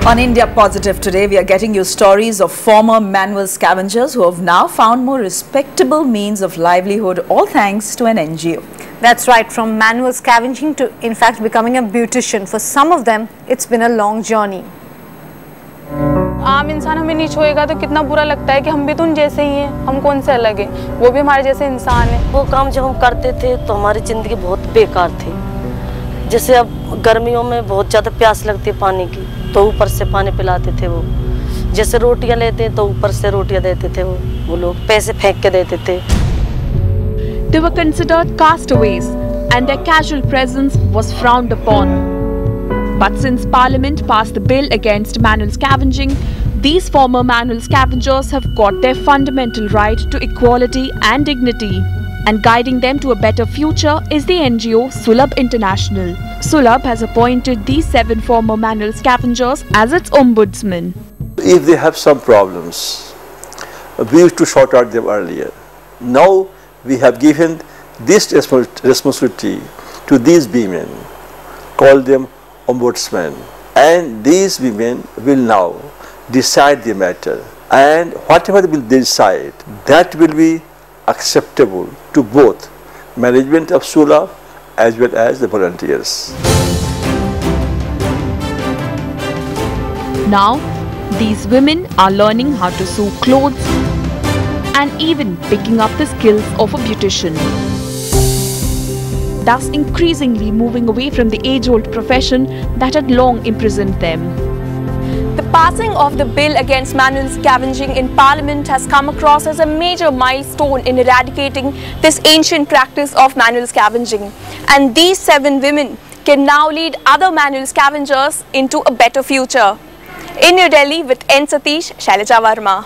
On India Positive today, we are getting you stories of former manual scavengers who have now found more respectable means of livelihood, all thanks to an NGO. That's right, from manual scavenging to, in fact, becoming a beautician. For some of them, it's been a long journey. आम इंसान हमें नहीं छोड़ेगा तो कितना बुरा लगता है कि हम भी तो उन जैसे ही हैं, हम कौन से अलग हैं, वो भी हमारे जैसे इंसान हैं। वो काम जब हम करते थे तो हमारी ज़िंदगी बहुत बेकार थी। जैसे अब गर्मियों में बहुत ज़्यादा प्यास लगती है पानी की, तो ऊपर से पानी पिलाते थे वो। जैसे रोटियां लेते हैं तो ऊपर से रोटियां देते थे वो लोग, पैसे फेंक के देते थे। They were considered castaways and their casual presence was frowned upon. But since Parliament passed the bill against manual scavenging, these former manual scavengers have got their fundamental right to equality and dignity. And guiding them to a better future is the NGO Sulabh International. Sulabh has appointed these 7 former manual scavengers as its ombudsmen. If they have some problems, we used to sort out them earlier. Now we have given this responsibility to these women, call them ombudsmen, and these women will now decide the matter, and whatever they will decide, that will be acceptable to both management of Sulabh as well as the volunteers. Now, these women are learning how to sew clothes and even picking up the skills of a beautician, thus increasingly moving away from the age-old profession that had long imprisoned them. The passing of the bill against manual scavenging in Parliament has come across as a major milestone in eradicating this ancient practice of manual scavenging. And these 7 women can now lead other manual scavengers into a better future. In New Delhi with N. Satish, Shailaja Verma.